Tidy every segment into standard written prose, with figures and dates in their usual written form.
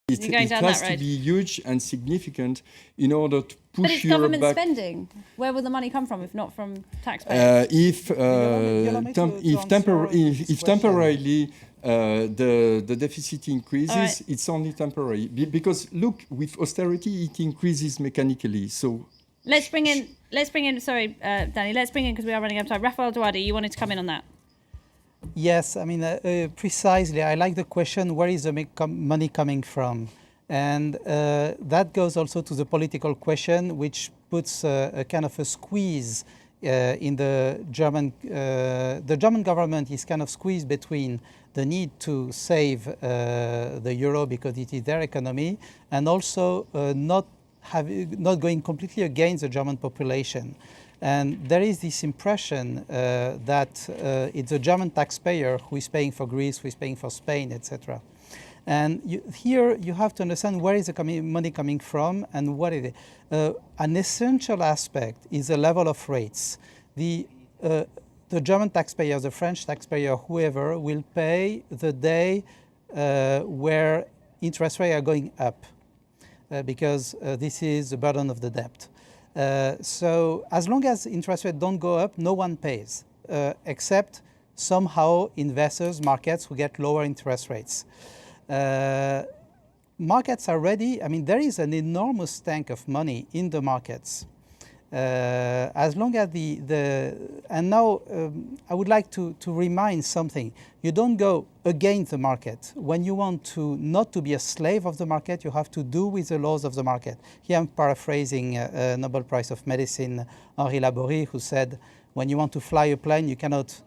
It has to be huge and significant in order to push But it's Europe government back. spending. Where will the money come from if not from taxpayers? If temporarily the deficit increases, right. It's only temporary. Because look, with austerity, it increases mechanically. So let's bring in. Sorry, Danny. Let's bring in, because we are running out of time. Rafael Douadi, you wanted to come in on that. Yes, I mean, precisely. I like the question, where is the money coming from? And that goes also to the political question, which puts a kind of a squeeze in the German government is kind of squeezed between the need to save the euro because it is their economy, and also not going completely against the German population. And there is this impression that it's a German taxpayer who is paying for Greece, who is paying for Spain, etc. And here you have to understand where is the money coming from and what is it. An essential aspect is the level of rates. The German taxpayer, the French taxpayer, whoever, will pay the day where interest rates are going up because this is the burden of the debt. So as long as interest rates don't go up, no one pays, except somehow investors, markets who get lower interest rates. Markets are ready. I mean, there is an enormous tank of money in the markets. As long as and now I would like to remind something. You don't go against the market. When you want to not to be a slave of the market, you have to do with the laws of the market. Here I'm paraphrasing Nobel Prize of Medicine Henri Laborie, who said, when you want to fly a plane, you cannot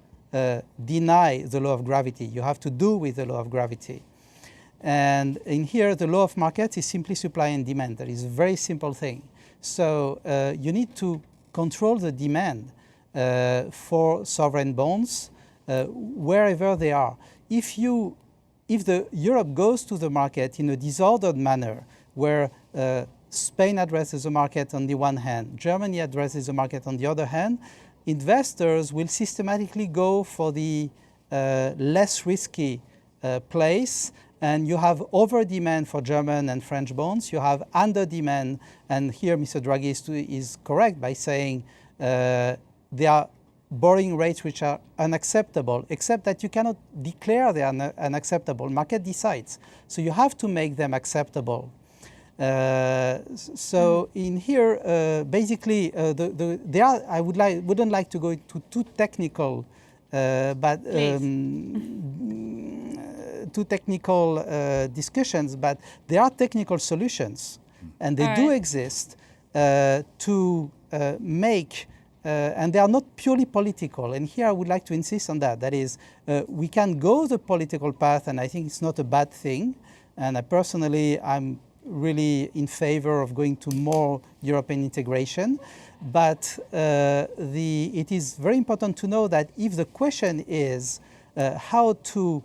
deny the law of gravity. You have to do with the law of gravity. And in here, the law of markets is simply supply and demand. That is a very simple thing. So you need to control the demand for sovereign bonds wherever they are. If the Europe goes to the market in a disordered manner, where Spain addresses the market on the one hand, Germany addresses the market on the other hand, investors will systematically go for the less risky place. And you have over-demand for German and French bonds. You have under-demand, and here Mr. Draghi is correct by saying there are borrowing rates which are unacceptable, except that you cannot declare they are unacceptable. Market decides. So you have to make them acceptable. So in here, basically, I wouldn't like to go into too technical, but too technical discussions, but there are technical solutions, and they do exist to make, and they are not purely political. And here I would like to insist on that. That is, we can go the political path, and I think it's not a bad thing. And I'm really in favor of going to more European integration. But it is very important to know that if the question is how to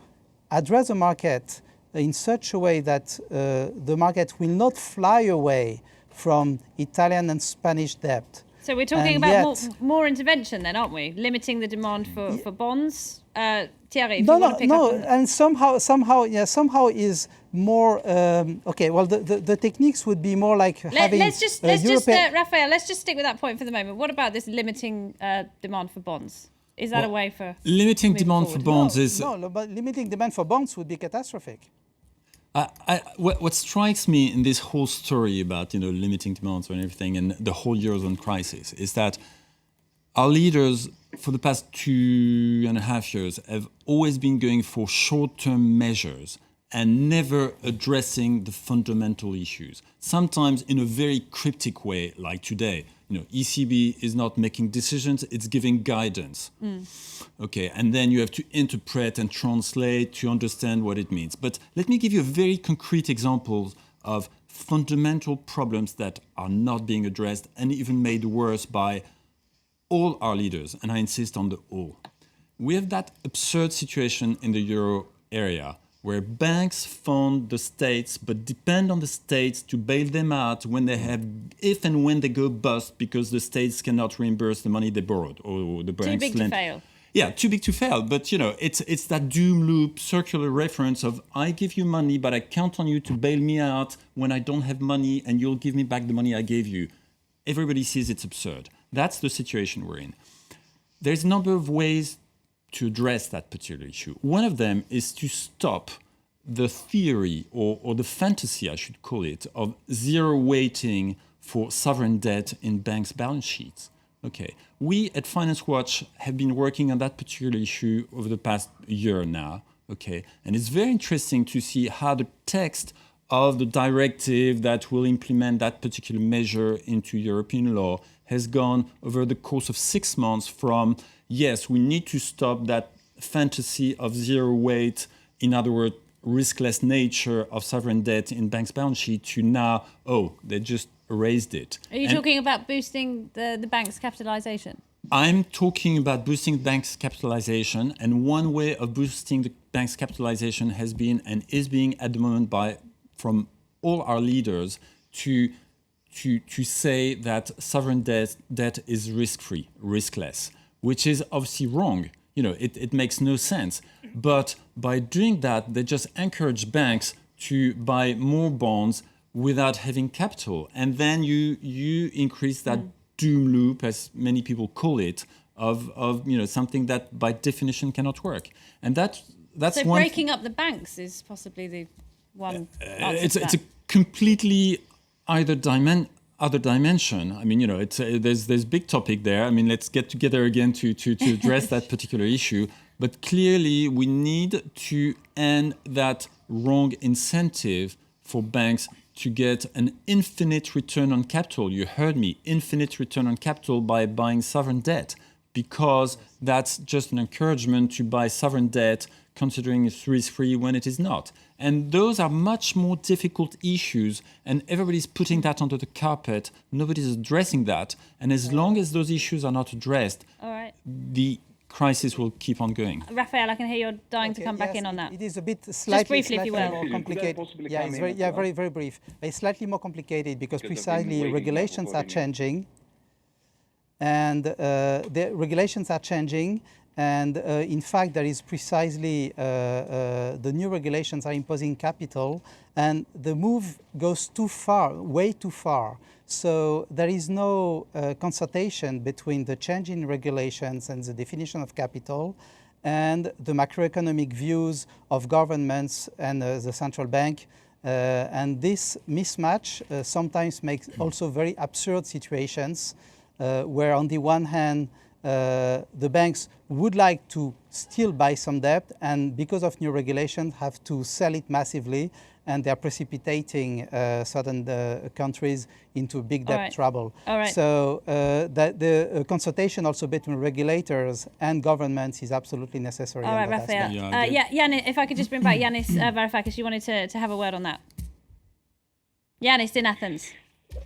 address the market in such a way that the market will not fly away from Italian and Spanish debt. So we're talking about more intervention then, aren't we? Limiting the demand for bonds. Thierry, if you want to pick up on that. And somehow is more, okay, well, the techniques would be more like having Raphael, let's just stick with that point for the moment. What about this limiting demand for bonds? Is that a way for limiting demand for bonds? No, but limiting demand for bonds would be catastrophic. What strikes me in this whole story about limiting demands and everything and the whole Eurozone crisis is that our leaders for the past 2.5 years have always been going for short-term measures and never addressing the fundamental issues. Sometimes in a very cryptic way, like today. ECB is not making decisions, it's giving guidance. Okay, and then you have to interpret and translate to understand what it means. But let me give you a very concrete example of fundamental problems that are not being addressed and even made worse by all our leaders, and I insist on the all. We have that absurd situation in the euro area where banks fund the states but depend on the states to bail them out if and when they go bust because the states cannot reimburse the money they borrowed or the banks too big to fail. Yeah, too big to fail. But it's that doom loop, circular reference of I give you money, but I count on you to bail me out when I don't have money, and you'll give me back the money I gave you. Everybody sees it's absurd. That's the situation we're in. There's a number of ways to address that particular issue. One of them is to stop the theory or the fantasy, I should call it, of zero weighting for sovereign debt in banks' balance sheets. Okay, we at Finance Watch have been working on that particular issue over the past year now. Okay, and it's very interesting to see how the text of the directive that will implement that particular measure into European law has gone over the course of 6 months from, yes, we need to stop that fantasy of zero weight, in other words, riskless nature of sovereign debt in banks' balance sheet, to now, they just erased it. Are you talking about boosting the bank's capitalization? I'm talking about boosting banks' capitalization, and one way of boosting the bank's capitalization has been and is being at the moment from all our leaders to say that sovereign debt is risk-free, riskless, which is obviously wrong. It makes no sense. But by doing that, they just encourage banks to buy more bonds without having capital. And then you increase that doom loop, as many people call it, of something that by definition cannot work. And that's so one. Breaking up the banks is possibly the one. It's a completely other dimension. I mean, there's big topic there. I mean, let's get together again to address that particular issue. But clearly, we need to end that wrong incentive for banks to get an infinite return on capital. You heard me, infinite return on capital by buying sovereign debt, because that's just an encouragement to buy sovereign debt considering it's risk-free when it is not. And those are much more difficult issues, and everybody's putting that under the carpet. Nobody's addressing that. And as long as those issues are not addressed, the crisis will keep on going. Raphael, I can hear you're dying to come back in on that. It is a bit slightly briefly, if you will. more complicated. It's very, very brief. It's slightly more complicated because precisely regulations are changing, and the regulations are changing. And in fact, there is precisely the new regulations are imposing capital, and the move goes too far, way too far. So there is no consultation between the change in regulations and the definition of capital and the macroeconomic views of governments and the central bank. And this mismatch sometimes makes also very absurd situations where on the one hand, the banks would like to still buy some debt, and because of new regulations have to sell it massively, and they're precipitating certain countries into big debt trouble. So the consultation also between regulators and governments is absolutely necessary. All right, Raphael. Yanis, if I could just bring back Yanis Varoufakis, you wanted to have a word on that. Yanis in Athens.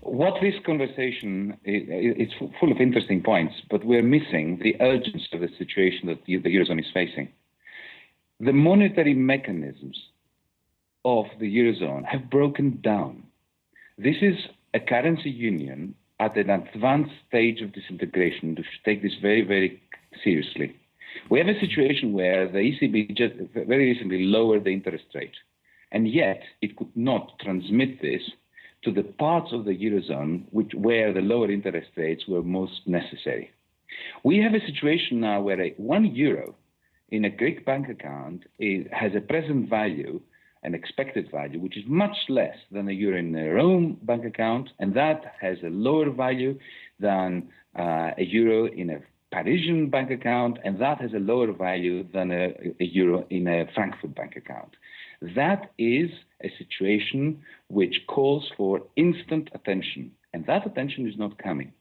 What this conversation is full of interesting points, but we're missing the urgency of the situation that the Eurozone is facing. The monetary mechanisms of the Eurozone have broken down. This is a currency union at an advanced stage of disintegration. We should take this very, very seriously. We have a situation where the ECB just very recently lowered the interest rate, and yet it could not transmit this to the parts of the Eurozone where the lower interest rates were most necessary. We have a situation now where €1 in a Greek bank account has a present value, an expected value, which is much less than €1 in their own bank account, and that has a lower value than €1 in a Parisian bank account, and that has a lower value than €1 in a Frankfurt bank account. That is a situation which calls for instant attention, and that attention is not coming.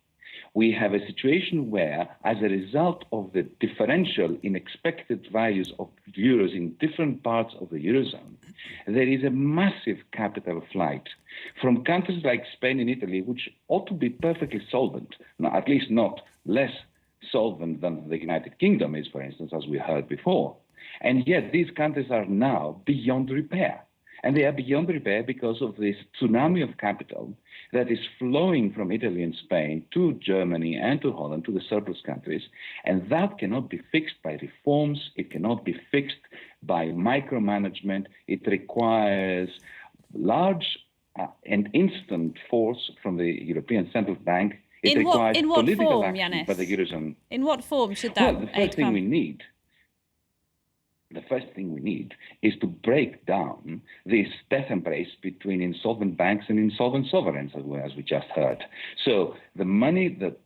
We have a situation where, as a result of the differential in expected values of euros in different parts of the Eurozone, there is a massive capital flight from countries like Spain and Italy, which ought to be perfectly solvent, at least not less solvent than the United Kingdom is, for instance, as we heard before. And yet these countries are now beyond repair. And they are beyond repair because of this tsunami of capital that is flowing from Italy and Spain to Germany and to Holland, to the surplus countries. And that cannot be fixed by reforms. It cannot be fixed by micromanagement. It requires large and instant force from the European Central Bank. It requires in what political form, action Yanis? by the Eurozone. In what form should that Well, the aid first thing come? we need is to break down this death embrace between insolvent banks and insolvent sovereigns, as we just heard. So the money that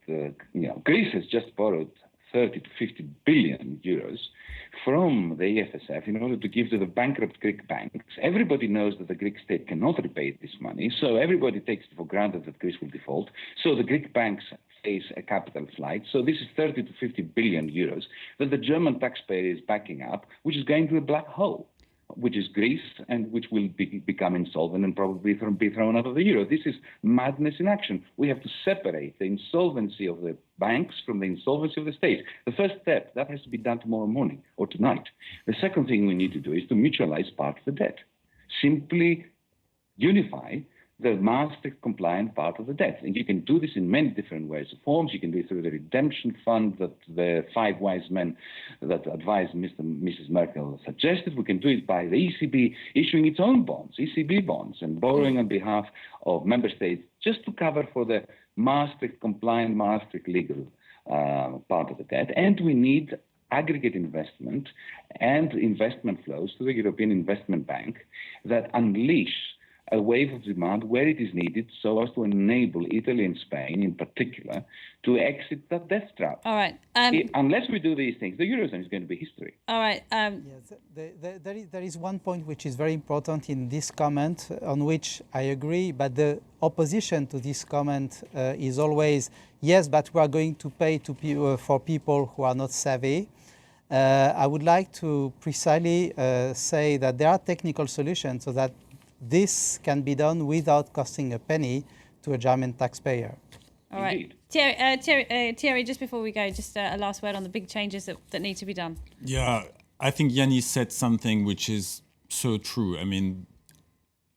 Greece has just borrowed, 30 to 50 billion euros from the EFSF in order to give to the bankrupt Greek banks. Everybody knows that the Greek state cannot repay this money, so everybody takes it for granted that Greece will default. So the Greek banks face a capital flight. So this is 30 to 50 billion euros that the German taxpayer is backing up, which is going to a black hole, which is Greece, and which will become insolvent and probably be thrown out of the euro. This is madness in action. We have to separate the insolvency of the banks from the insolvency of the state. The first step, that has to be done tomorrow morning or tonight. The second thing we need to do is to mutualize part of the debt. Simply unify the Maastricht-compliant part of the debt. And you can do this in many different ways or forms. You can do it through the redemption fund that the five wise men that advised Mrs. Merkel suggested. We can do it by the ECB issuing its own bonds, ECB bonds, and borrowing on behalf of member states just to cover for the Maastricht-compliant, Maastricht-legal part of the debt. And we need aggregate investment and investment flows to the European Investment Bank that unleash a wave of demand where it is needed so as to enable Italy and Spain in particular to exit that death trap. All right. Unless we do these things, the Eurozone is going to be history. All right. Yes, there is one point which is very important in this comment on which I agree, but the opposition to this comment is always, yes, but we are going to pay for people who are not savvy. I would like to precisely say that there are technical solutions so that this can be done without costing a penny to a German taxpayer. All right. Thierry, just before we go, just a last word on the big changes that need to be done. Yeah, I think Yanis said something which is so true. I mean,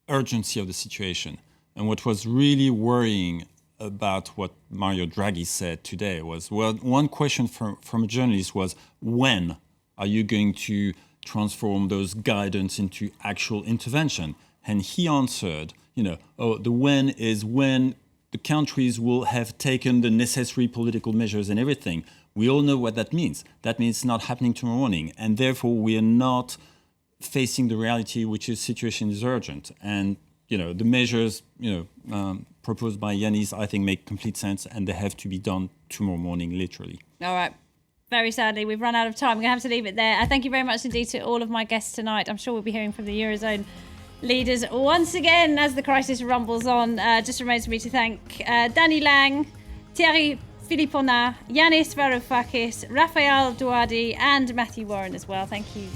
urgency of the situation. And what was really worrying about what Mario Draghi said today was, well, one question from a journalist was, when are you going to transform those guidance into actual intervention? And he answered, the when is when the countries will have taken the necessary political measures and everything. We all know what that means. That means it's not happening tomorrow morning. And therefore, we are not facing the reality, which is situation is urgent. And, the measures, proposed by Yanis, I think make complete sense, and they have to be done tomorrow morning, literally. All right. Very sadly, we've run out of time. We're going to have to leave it there. Thank you very much indeed to all of my guests tonight. I'm sure we'll be hearing from the Eurozone leaders once again as the crisis rumbles on. Just remains for me to thank Danny Lang, Thierry Philipponnat, Yanis Varoufakis, Raphael Douadi and Matthew Warren as well. Thank you,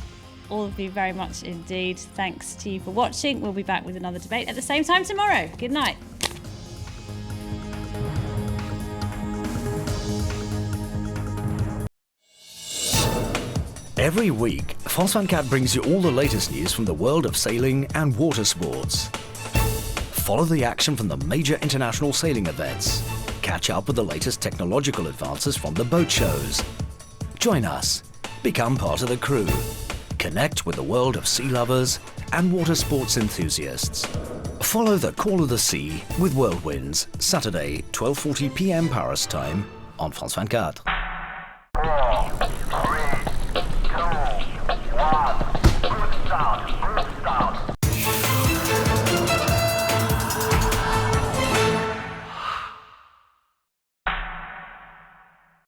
all of you, very much indeed. Thanks to you for watching. We'll be back with another debate at the same time tomorrow. Good night. Every week, François Picard brings you all the latest news from the world of sailing and water sports. Follow the action from the major international sailing events. Catch up with the latest technological advances from the boat shows. Join us. Become part of the crew. Connect with the world of sea lovers and water sports enthusiasts. Follow the Call of the Sea with Whirlwinds, Saturday, 12:40 p.m. Paris time on France 24.